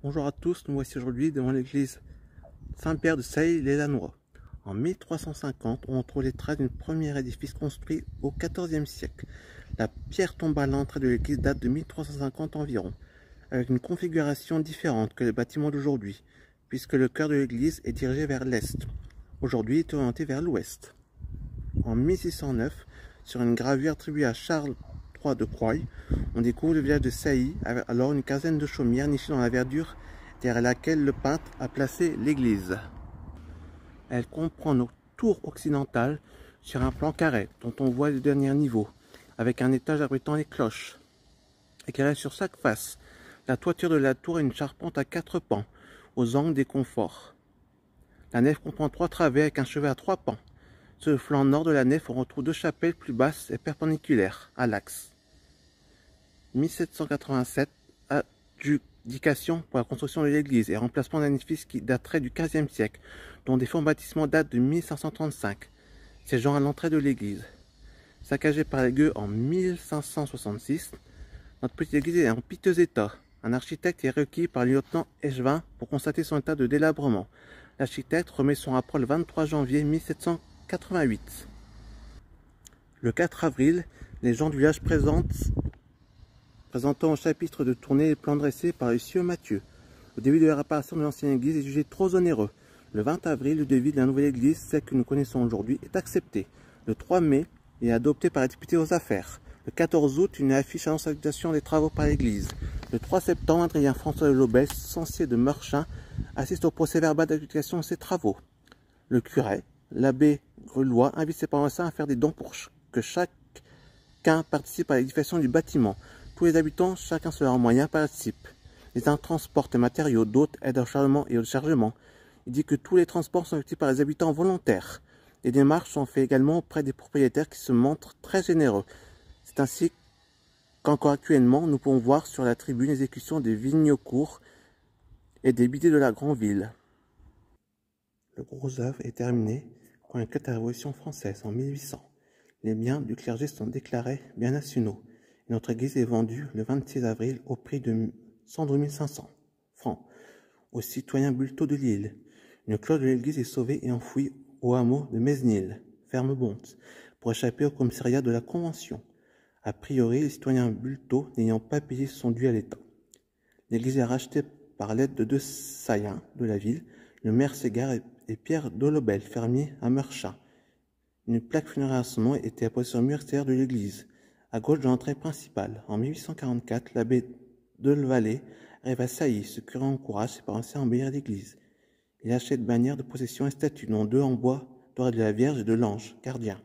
Bonjour à tous, nous voici aujourd'hui devant l'église Saint-Pierre de Sailly-lès-Lannoy. En 1350, on trouve les traces d'un premier édifice construit au XIVe siècle. La pierre tombale à l'entrée de l'église date de 1350 environ, avec une configuration différente que les bâtiments d'aujourd'hui, puisque le cœur de l'église est dirigé vers l'est. Aujourd'hui, il est orienté vers l'ouest. En 1609, sur une gravure attribuée à Charles III de Croÿ, on découvre le village de Sailly, avec alors une quinzaine de chaumières nichées dans la verdure derrière laquelle le peintre a placé l'église. Elle comprend nos tours occidentales sur un plan carré dont on voit le dernier niveau, avec un étage abritant les cloches, éclairé sur chaque face. La toiture de la tour est une charpente à 4 pans, aux angles des conforts. La nef comprend 3 travées avec un chevet à 3 pans. Sur le flanc nord de la nef, on retrouve 2 chapelles plus basses et perpendiculaires, à l'axe. 1787, adjudication pour la construction de l'église et remplacement d'un édifice qui daterait du XVe siècle, dont des fonds baptismaux datent de 1535, siégeant à l'entrée de l'église. Saccagée par les gueux en 1566, notre petite église est en piteux état. Un architecte est requis par le lieutenant Echevin pour constater son état de délabrement. L'architecte remet son rapport le 23 janvier 1788. Le 4 avril, les gens du village présentant au chapitre de tournée les plans dressés par le sieur Mathieu. Le devis de la réparation de l'ancienne église est jugé trop onéreux. Le 20 avril, le devis de la nouvelle église, celle que nous connaissons aujourd'hui, est accepté. Le 3 mai, il est adopté par les députés aux affaires. Le 14 août, une affiche annonce l'adjudication des travaux par l'église. Le 3 septembre, Adrien François de Lobel, censé de Meurchin, assiste au procès verbal d'adjudication de ses travaux. Le curé, l'abbé Grelois, invite ses paroissiens à faire des dons pour que chacun participe à l'édification du bâtiment. Tous les habitants, chacun selon leurs moyens, participent. Les uns transportent les matériaux, d'autres aident au chargement et au déchargement. Il dit que tous les transports sont effectués par les habitants volontaires. Les démarches sont faites également auprès des propriétaires qui se montrent très généreux. C'est ainsi qu'encore actuellement, nous pouvons voir sur la tribune l'exécution des Vignocourt et des bidets de la grande ville. Le gros œuvre est terminé quand il éclate la Révolution française en 1800. Les biens du clergé sont déclarés biens nationaux. Et notre église est vendue le 26 avril au prix de 102 500 francs au citoyen Bulto de Lille. Une cloche de l'église est sauvée et enfouie au hameau de Mesnil, ferme Bonte, pour échapper au commissariat de la Convention. A priori, le citoyen Bulto n'ayant pas payé son dû à l'État. L'église est rachetée par l'aide de 2 saïens de la ville, le maire Ségard et Pierre Dolobel, fermier à Meurchin. Une plaque funéraire à son nom était apposée sur le mur extérieur de l'église, à gauche de l'entrée principale. En 1844, l'abbé Delvalet arrive à Sailly. Ce curé encourage ses paroissiens à embellir l'église. Il achète bannières de possession et statues, dont 2 en bois doré de la Vierge et de l'ange gardien.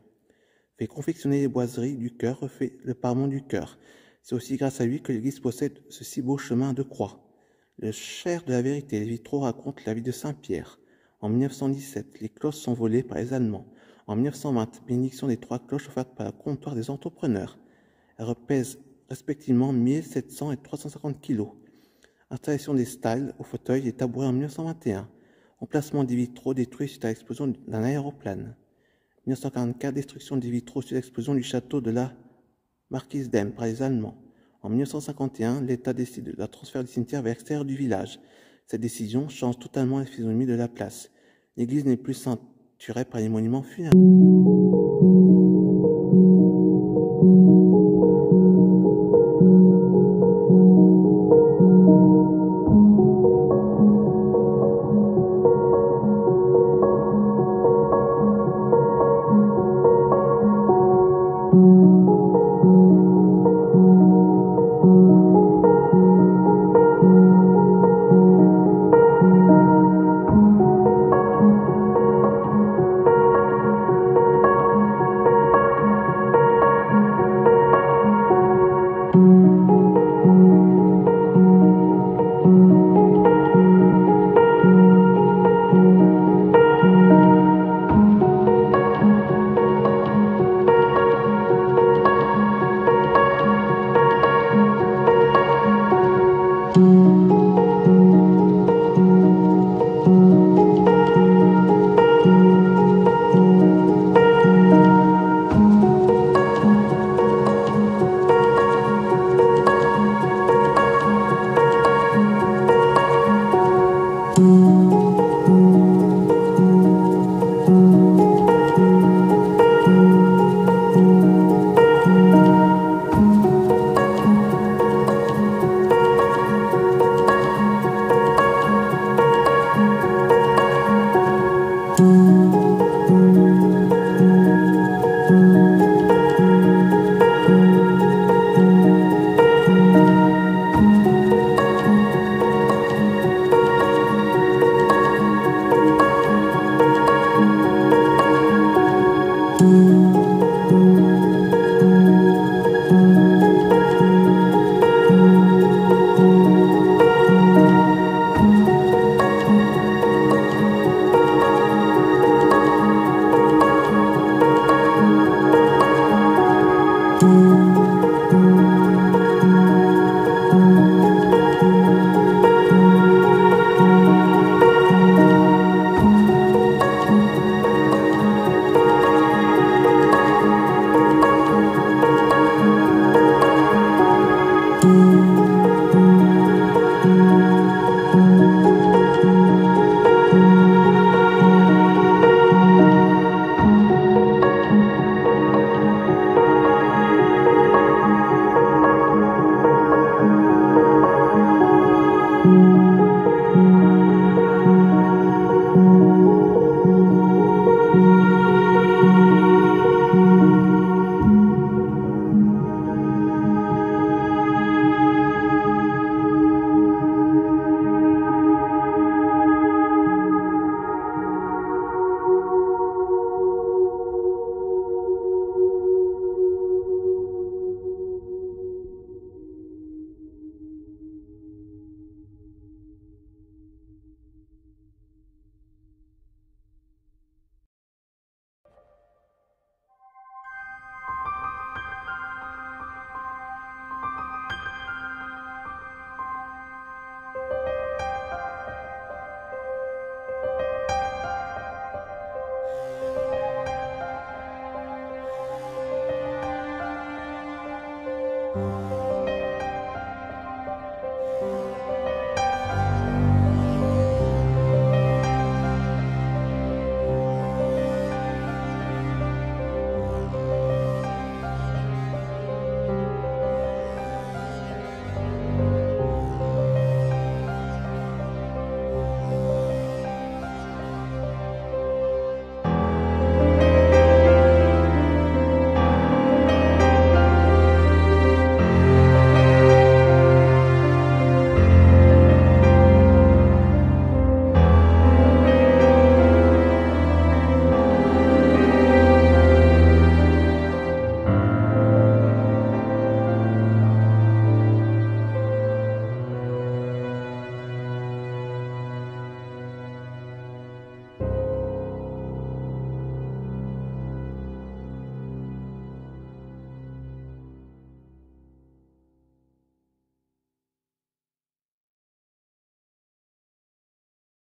Fait confectionner les boiseries du chœur, refait le parement du chœur. C'est aussi grâce à lui que l'église possède ce si beau chemin de croix. Le Cher de la Vérité, les vitraux racontent la vie de Saint-Pierre. En 1917, les cloches sont volées par les Allemands. En 1920, bénédiction des 3 cloches offertes par le comptoir des entrepreneurs. Elles repèsent respectivement 1700 et 350 kg. Installation des stalles aux fauteuils et tabourets en 1921. Emplacement des vitraux détruits suite à l'explosion d'un aéroplane. 1944, destruction des vitraux suite à l'explosion du château de la Marquise d'Em par les Allemands. En 1951, l'État décide de la transfert du cimetière vers l'extérieur du village. Cette décision change totalement la physionomie de la place. L'église n'est plus ceinturée par les monuments funéraires.